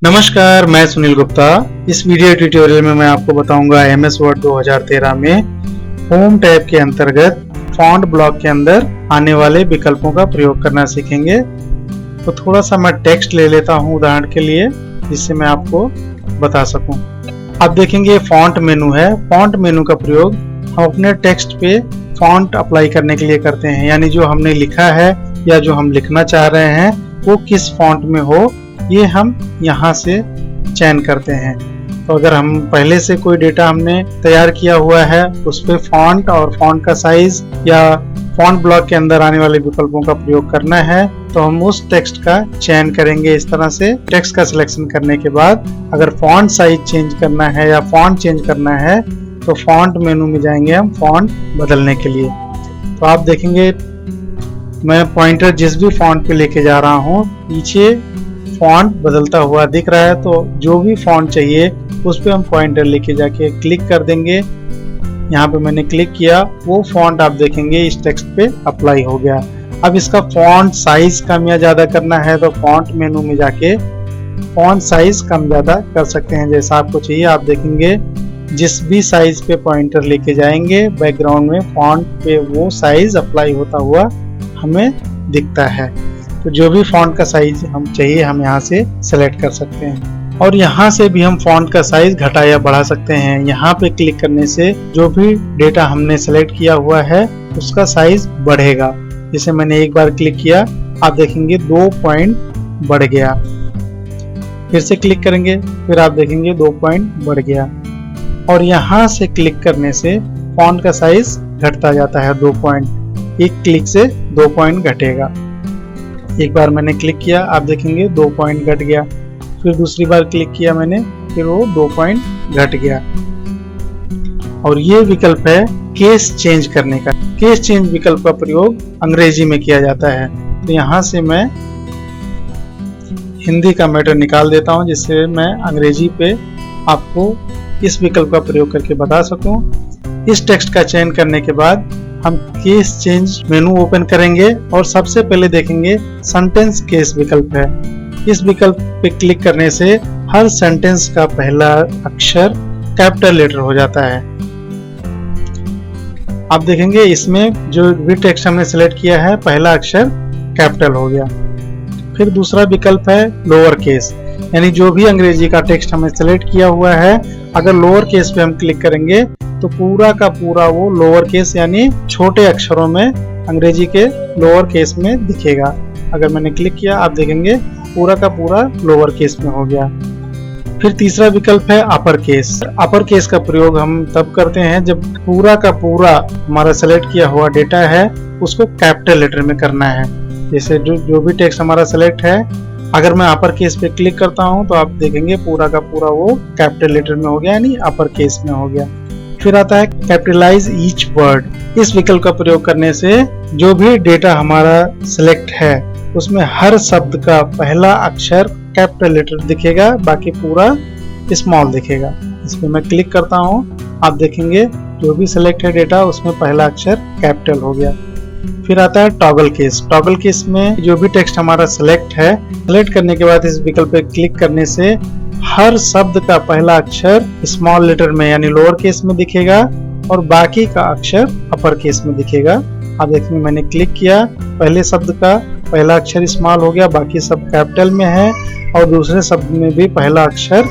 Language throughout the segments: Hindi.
नमस्कार, मैं सुनील गुप्ता। इस वीडियो ट्यूटोरियल में मैं आपको बताऊंगा MS वर्ड 2013 में होम टैब के अंतर्गत फॉन्ट ब्लॉक के अंदर आने वाले विकल्पों का प्रयोग करना सीखेंगे। तो थोड़ा सा मैं टेक्स्ट ले लेता हूं उदाहरण के लिए, जिससे मैं आपको बता सकूं। आप देखेंगे फॉन्ट मेनू है। फॉन्ट मेनू का प्रयोग हम अपने टेक्स्ट पे फॉन्ट अप्लाई करने के लिए करते हैं, यानी जो हमने लिखा है या जो हम लिखना चाह रहे हैं वो किस फॉन्ट में हो, ये हम यहाँ से चयन करते हैं। तो अगर हम पहले से कोई डेटा हमने तैयार किया हुआ है, उस पे फॉन्ट और फॉन्ट का साइज या फॉन्ट ब्लॉक के अंदर आने वाले विकल्पों का प्रयोग करना है, तो हम उस टेक्स्ट का चयन करेंगे। इस तरह से टेक्स्ट का सिलेक्शन करने के बाद अगर फॉन्ट साइज चेंज करना है या फॉन्ट चेंज करना है तो फॉन्ट मेनू में जाएंगे हम फॉन्ट बदलने के लिए। तो आप देखेंगे मैं पॉइंटर जिस भी फॉन्ट पे लेके जा रहा हूँ, पीछे फॉन्ट बदलता हुआ दिख रहा है। तो जो भी फॉन्ट चाहिए उस पे हम पॉइंटर लेके जाके क्लिक कर देंगे। यहाँ पे मैंने क्लिक किया, वो फॉन्ट आप देखेंगे इस टेक्स्ट पे अप्लाई हो गया। अब इसका फॉन्ट साइज कम या ज्यादा करना है तो फॉन्ट मेनू में जाके फॉन्ट साइज कम ज्यादा कर सकते हैं जैसा आपको चाहिए। आप देखेंगे जिस भी साइज पे पॉइंटर लेके जाएंगे, बैकग्राउंड में फॉन्ट पे वो साइज अप्लाई होता हुआ हमें दिखता है। तो जो भी फॉन्ट का साइज हम चाहिए हम यहाँ से सेलेक्ट कर सकते हैं, और यहाँ से भी हम फॉन्ट का साइज घटा या बढ़ा सकते हैं। यहाँ पे क्लिक करने से जो भी डेटा हमने सेलेक्ट किया हुआ है उसका साइज बढ़ेगा। जैसे मैंने एक बार क्लिक किया, आप देखेंगे 2 पॉइंट बढ़ गया। फिर से क्लिक करेंगे, फिर आप देखेंगे 2 पॉइंट बढ़ गया। और यहाँ से क्लिक करने से फॉन्ट का साइज घटता जाता है 2 पॉइंट। एक क्लिक से 2 पॉइंट घटेगा। एक बार मैंने क्लिक किया, आप देखेंगे 2 पॉइंट घट गया। फिर दूसरी बार क्लिक किया मैंने, फिर वो 2 पॉइंट घट गया। और ये विकल्प है केस चेंज करने का। केस चेंज विकल्प का प्रयोग अंग्रेजी में किया जाता है। तो यहाँ से मैं हिंदी का मैटर निकाल देता हूँ, जिससे मैं अंग्रेजी पे आपको इस विकल्प का प्रयोग करके बता सकूं। इस टेक्स्ट का चयन करने के बाद हम केस चेंज मेनू ओपन करेंगे और सबसे पहले देखेंगे सेंटेंस केस विकल्प है। इस विकल्प पे क्लिक करने से हर सेंटेंस का पहला अक्षर कैपिटल लेटर हो जाता है। आप देखेंगे इसमें जो भी टेक्स्ट हमने सेलेक्ट किया है पहला अक्षर कैपिटल हो गया। फिर दूसरा विकल्प है लोअर केस, यानी जो भी अंग्रेजी का टेक्स्ट हमें सेलेक्ट किया हुआ है अगर लोअर केस पे हम क्लिक करेंगे तो पूरा का पूरा वो लोअर केस यानी छोटे अक्षरों में अंग्रेजी के लोअर केस में दिखेगा। अगर मैंने क्लिक किया, आप देखेंगे पूरा का पूरा लोअर केस में हो गया। फिर तीसरा विकल्प है अपर केस। अपर केस का प्रयोग हम तब करते हैं जब पूरा का पूरा हमारा सेलेक्ट किया हुआ डेटा है उसको कैपिटल लेटर में करना है। जैसे जो भी टेक्स्ट हमारा सेलेक्ट है, अगर मैं अपर केस पे क्लिक करता हूं तो आप देखेंगे पूरा का पूरा वो कैपिटल लेटर में हो गया, यानी अपर केस में हो गया। फिर आता है कैपिटलाइज ईच वर्ड। इस विकल्प का प्रयोग करने से जो भी डेटा हमारा सिलेक्ट है उसमें हर शब्द का पहला अक्षर कैपिटल लेटर दिखेगा, बाकी पूरा स्मॉल दिखेगा। इस पे मैं क्लिक करता हूं, आप देखेंगे जो भी सिलेक्ट है डेटा उसमें पहला अक्षर कैपिटल हो गया। फिर आता है टॉगल केस। टॉगल केस में जो भी टेक्स्ट हमारा सिलेक्ट है, सिलेक्ट करने के बाद इस विकल्प पे क्लिक करने से हर शब्द का पहला अक्षर स्मॉल लेटर में यानी लोअर केस में दिखेगा और बाकी का अक्षर अपर केस में दिखेगा। आप देखेंगे मैंने क्लिक किया, पहले शब्द का पहला अक्षर स्मॉल हो गया, बाकी सब कैपिटल में है, और दूसरे शब्द में भी पहला अक्षर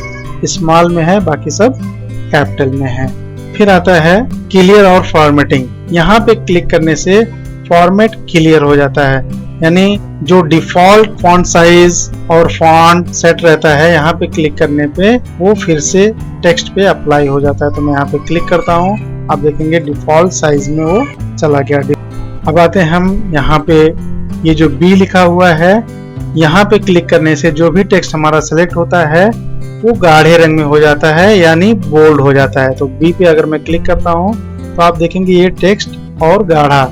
स्मॉल में है, बाकी सब कैपिटल में है। फिर आता है क्लियर और फॉर्मेटिंग। यहाँ पे क्लिक करने से फॉर्मेट क्लियर हो जाता है, यानी जो डिफॉल्ट फॉन्ट साइज और फॉन्ट सेट रहता है यहाँ पे क्लिक करने पे वो फिर से टेक्स्ट पे अप्लाई हो जाता है। तो मैं यहाँ पे क्लिक करता हूँ, आप देखेंगे डिफॉल्ट साइज में वो चला गया। अब आते हैं हम यहाँ पे, ये जो बी लिखा हुआ है यहाँ पे क्लिक करने से जो भी टेक्स्ट हमारा सेलेक्ट होता है वो गाढ़े रंग में हो जाता है, यानी बोल्ड हो जाता है। तो बी पे अगर मैं क्लिक करता हूँ तो आप देखेंगे ये टेक्स्ट और गाढ़ा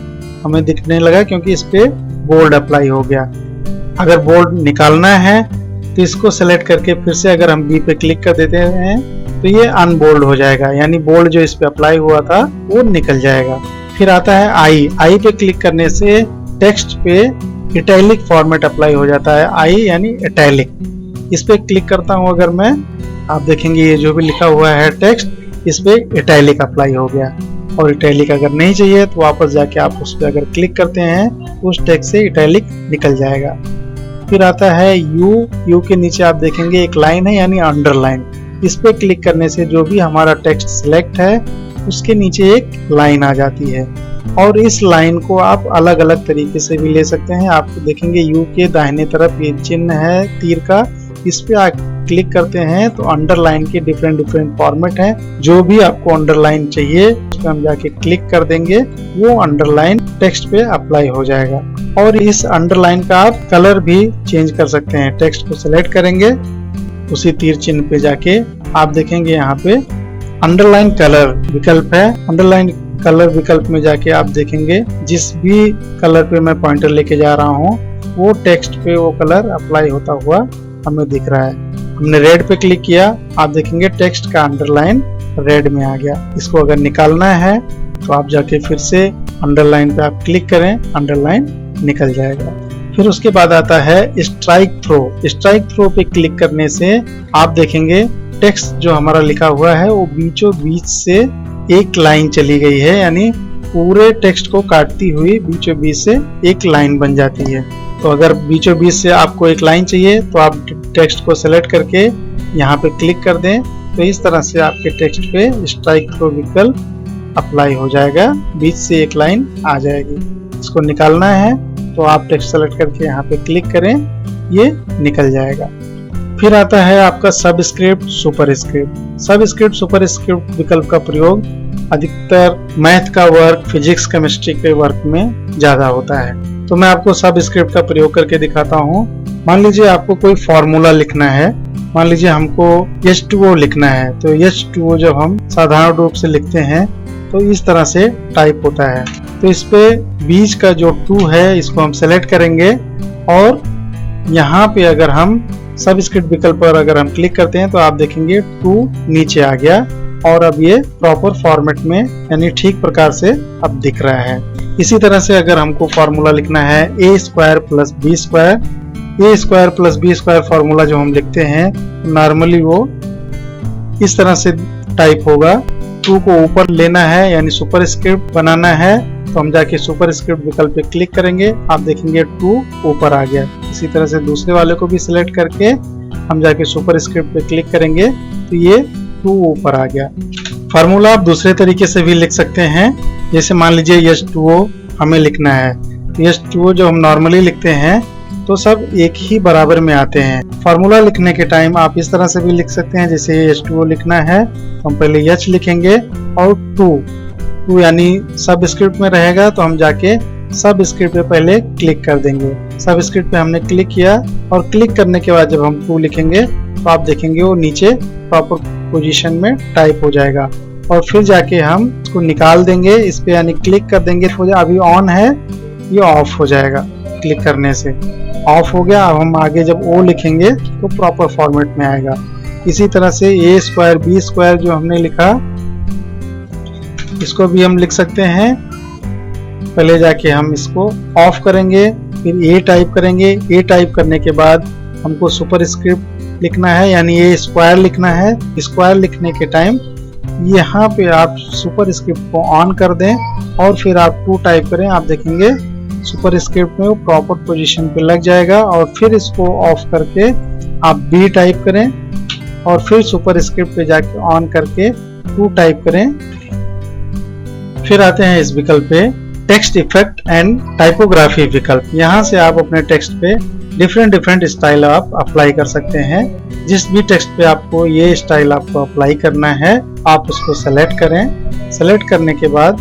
हमें दिखने लगा क्योंकि इस पे बोल्ड अप्लाई हो गया। अगर बोल्ड निकालना है तो इसको सेलेक्ट करके फिर से अगर हम बी पे क्लिक कर देते हैं तो ये अनबोल्ड हो जाएगा, यानी बोल्ड जो इस पे अप्लाई हुआ था वो निकल जाएगा। फिर आता है आई पे क्लिक करने से टेक्स्ट पे इटैलिक फॉर्मेट अप्लाई हो जाता है। आई यानी इटैलिक, इस पे क्लिक करता हूँ अगर मैं, आप देखेंगे ये जो भी लिखा हुआ है टेक्स्ट इस पे इटैलिक अप्लाई हो गया। और इटैलिक अगर नहीं चाहिए तो वापस जाके आप उस पर अगर क्लिक करते हैं उस टेक्स्ट से इटैलिक निकल जाएगा। फिर आता है यू के नीचे आप देखेंगे एक लाइन है यानी अंडरलाइन। इस पे क्लिक करने से जो भी हमारा टेक्स्ट सिलेक्ट है उसके नीचे एक लाइन आ जाती है और इस लाइन को आप अलग अलग तरीके से भी ले सकते हैं। आप देखेंगे यू के दाहिने तरफ ये चिन्ह है तीर का, इस पे आप क्लिक करते हैं तो अंडरलाइन के डिफरेंट फॉर्मेट हैं। जो भी आपको अंडरलाइन चाहिए उस पे हम जाके क्लिक कर देंगे, वो अंडरलाइन टेक्स्ट पे अप्लाई हो जाएगा। और इस अंडरलाइन का आप कलर भी चेंज कर सकते हैं। टेक्स्ट को सिलेक्ट करेंगे, उसी तीर चिन्ह पे जाके आप देखेंगे यहाँ पे अंडरलाइन कलर विकल्प है। अंडरलाइन कलर विकल्प में जाके आप देखेंगे जिस भी कलर पे मैं पॉइंटर लेके जा रहा हूँ वो टेक्स्ट पे वो कलर अप्लाई होता हुआ हमें दिख रहा है। हमने रेड पे क्लिक किया, आप देखेंगे टेक्स्ट का अंडरलाइन रेड में आ गया। इसको अगर निकालना है तो आप जाके फिर से अंडरलाइन पे आप क्लिक करें, अंडरलाइन निकल जाएगा। फिर उसके बाद आता है स्ट्राइक थ्रो। स्ट्राइक थ्रो पे क्लिक करने से आप देखेंगे टेक्स्ट जो हमारा लिखा हुआ है वो बीचों बीच से एक लाइन चली गई है, यानी पूरे टेक्स्ट को काटती हुई बीचों बीच से एक लाइन बन जाती है। तो अगर बीचों बीच से आपको एक लाइन चाहिए तो आप टेक्स्ट को सेलेक्ट करके यहाँ पे क्लिक कर दें, तो इस तरह से आपके टेक्स्ट पे स्ट्राइक थ्रो विकल्प अप्लाई हो जाएगा, बीच से एक लाइन आ जाएगी। इसको निकालना है तो आप टेक्स्ट सेलेक्ट करके यहाँ पे क्लिक करें, ये निकल जाएगा। फिर आता है आपका सबस्क्रिप्ट सुपरस्क्रिप्ट। सबस्क्रिप्ट सुपरस्क्रिप्ट विकल्प का प्रयोग अधिकतर मैथ का वर्क, फिजिक्स, केमिस्ट्री के वर्क में ज्यादा होता है। तो मैं आपको सबस्क्रिप्ट का प्रयोग करके दिखाता हूँ। मान लीजिए आपको कोई फॉर्मूला लिखना है, मान लीजिए हमको H2O लिखना है, तो H2O जब हम साधारण रूप से लिखते हैं तो इस तरह से टाइप होता है। तो इस पे बीच का जो 2 है इसको हम सेलेक्ट करेंगे और यहाँ पे अगर हम सबस्क्रिप्ट विकल्प पर अगर हम क्लिक करते हैं तो आप देखेंगे 2 नीचे आ गया और अब ये प्रॉपर फॉर्मेट में यानी ठीक प्रकार से अब दिख रहा है। इसी तरह से अगर हमको फॉर्मूला लिखना है a² + b² फॉर्मूला जो हम लिखते हैं नॉर्मली वो इस तरह से टाइप होगा। 2 को ऊपर लेना है यानी सुपरस्क्रिप्ट बनाना है तो हम जाके सुपरस्क्रिप्ट विकल्प पे क्लिक करेंगे, आप देखेंगे 2 ऊपर आ गया। इसी तरह से दूसरे वाले को भी सिलेक्ट करके हम जाके सुपरस्क्रिप्ट पे क्लिक करेंगे तो ये 2 ऊपर आ गया। फार्मूला आप दूसरे तरीके से भी लिख सकते हैं, जैसे मान लीजिए H2O हमें लिखना है तो H2O जो हम नॉर्मली लिखते हैं तो सब एक ही बराबर में आते हैं। फार्मूला लिखने के टाइम आप इस तरह से भी लिख सकते हैं, जैसे H2O लिखना है तो हम पहले H लिखेंगे और 2 यानी सबस्क्रिप्ट में रहेगा तो हम जाके सबस्क्रिप्ट पे पहले क्लिक कर देंगे। सबस्क्रिप्ट पे हमने क्लिक किया और क्लिक करने के बाद जब हम 2 लिखेंगे तो आप देखेंगे वो नीचे प्रॉपर पोजीशन में टाइप हो जाएगा और फिर जाके हम इसको निकाल देंगे, इस पे यानी क्लिक कर देंगे। अभी ऑन है, ये ऑफ हो जाएगा, क्लिक करने से ऑफ हो गया। अब हम आगे जब O लिखेंगे तो प्रॉपर फॉर्मेट में आएगा। इसी तरह से a² b² जो हमने लिखा इसको भी हम लिख सकते हैं। पहले जाके हम इसको ऑफ करेंगे, फिर A टाइप करेंगे। A टाइप करने के बाद हमको सुपरस्क्रिप्ट लिखना है यानी a² लिखना है। स्क्वायर लिखने के टाइम यहाँ पे आप सुपरस्क्रिप्ट को ऑन कर दें और फिर आप 2 टाइप करें, आप देखेंगे सुपरस्क्रिप्ट में वो प्रॉपर पोजीशन पे लग जाएगा। और फिर इसको ऑफ करके आप B टाइप करें और फिर सुपरस्क्रिप्ट पे जाके ऑन करके 2 टाइप करें। फिर आते हैं इस विकल्प पे टेक्स्ट इफेक्ट एंड टाइपोग्राफी विकल्प। यहाँ से आप अपने टेक्स्ट पे डिफरेंट स्टाइल आप अप्लाई कर सकते हैं। जिस भी टेक्स्ट पे आपको ये स्टाइल आपको अप्लाई करना है आप उसको सेलेक्ट करें। सेलेक्ट करने के बाद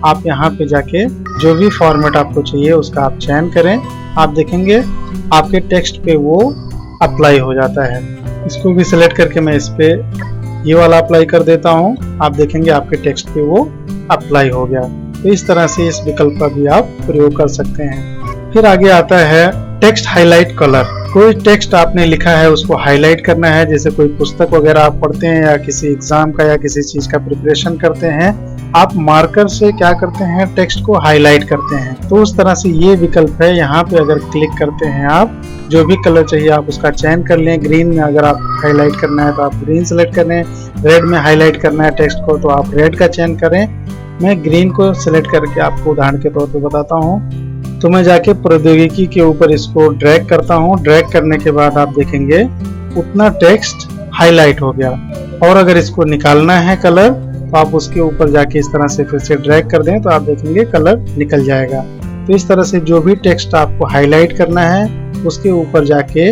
आप यहाँ पे जाके जो भी फॉर्मेट आपको चाहिए उसका आप चयन करें। आप देखेंगे आपके टेक्स्ट पे वो अप्लाई हो जाता है। इसको भी सिलेक्ट करके मैं इस पे ये वाला अप्लाई कर देता हूँ, आप देखेंगे आपके टेक्स्ट पे वो अप्लाई हो गया। तो इस तरह से इस विकल्प का भी आप प्रयोग कर सकते हैं। फिर आगे आता है टेक्स्ट हाईलाइट कलर। कोई टेक्स्ट आपने लिखा है उसको हाईलाइट करना है, जैसे कोई पुस्तक वगैरह आप पढ़ते हैं या किसी एग्जाम का या किसी चीज का प्रिपरेशन करते हैं आप मार्कर से क्या करते हैं, टेक्स्ट को हाईलाइट करते हैं। तो उस तरह से ये विकल्प है। यहाँ पे अगर क्लिक करते हैं आप, जो भी कलर चाहिए आप उसका चयन कर लें। ग्रीन में अगर आप हाईलाइट करना है तो आप ग्रीन सेलेक्ट करें, रेड में हाईलाइट करना है टेक्स्ट को तो आप रेड का चयन करें। मैं ग्रीन को सिलेक्ट करके आपको उदाहरण के तौर पर बताता हूँ। तो मैं जाके प्रौद्योगिकी के ऊपर इसको ड्रैग करता हूँ। ड्रैग करने के बाद आप देखेंगे उतना टेक्स्ट हाईलाइट हो गया। और अगर इसको निकालना है कलर तो आप उसके ऊपर जाके इस तरह से फिर से ड्रैग कर दें तो आप देखेंगे कलर निकल जाएगा। तो इस तरह से जो भी टेक्स्ट आपको हाईलाइट करना है उसके ऊपर जाके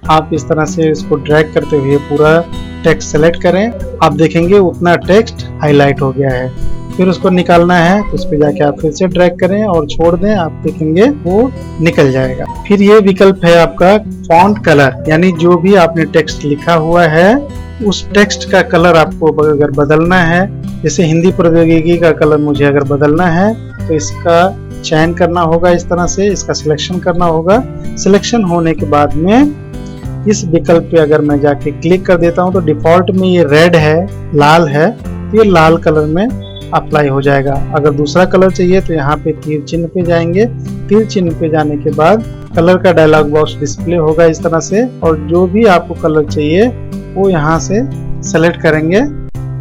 आप इस तरह से इसको ड्रैग करते हुए पूरा टेक्स्ट सेलेक्ट करें। आप देखेंगे उतना टेक्स्ट हाईलाइट हो गया है। फिर उसको निकालना है तो उस पर जाके आप फिर से ड्रैग करें और छोड़ दें, आप देखेंगे वो निकल जाएगा। फिर ये विकल्प है आपका फॉन्ट कलर, यानी जो भी आपने टेक्स्ट लिखा हुआ है उस टेक्स्ट का कलर आपको अगर बदलना है, जैसे हिंदी प्रौद्योगिकी का कलर मुझे अगर बदलना है तो इसका चयन करना होगा। इस तरह से इसका सिलेक्शन करना होगा। सिलेक्शन होने के बाद में इस विकल्प पे अगर मैं जाके क्लिक कर देता हूं तो डिफॉल्ट में ये रेड है, लाल है, तो ये लाल कलर में अप्लाई हो जाएगा। अगर दूसरा कलर चाहिए तो यहाँ पे तीर चिन्ह पे जाएंगे। तीर चिन्ह पे जाने के बाद कलर का डायलॉग बॉक्स डिस्प्ले होगा इस तरह से, और जो भी आपको कलर चाहिए वो यहाँ से सेलेक्ट करेंगे,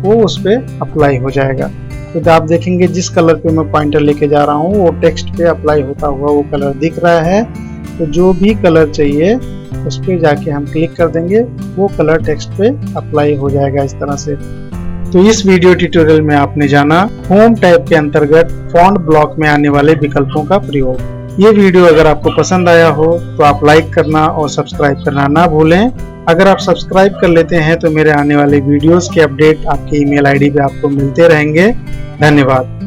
वो उस पर अप्लाई हो जाएगा। तो आप देखेंगे जिस कलर पे मैं पॉइंटर लेके जा रहा हूँ वो टेक्स्ट पे अप्लाई होता हुआ वो कलर दिख रहा है। तो जो भी कलर चाहिए उस पर जाके हम क्लिक कर देंगे, वो कलर टेक्स्ट पे अप्लाई हो जाएगा इस तरह से। तो इस वीडियो ट्यूटोरियल में आपने जाना होम टैब के अंतर्गत फॉन्ट ब्लॉक में आने वाले विकल्पों का प्रयोग। ये वीडियो अगर आपको पसंद आया हो तो आप लाइक करना और सब्सक्राइब करना ना भूलें। अगर आप सब्सक्राइब कर लेते हैं तो मेरे आने वाले वीडियोस के अपडेट आपके ईमेल आईडी पे आपको मिलते रहेंगे। धन्यवाद।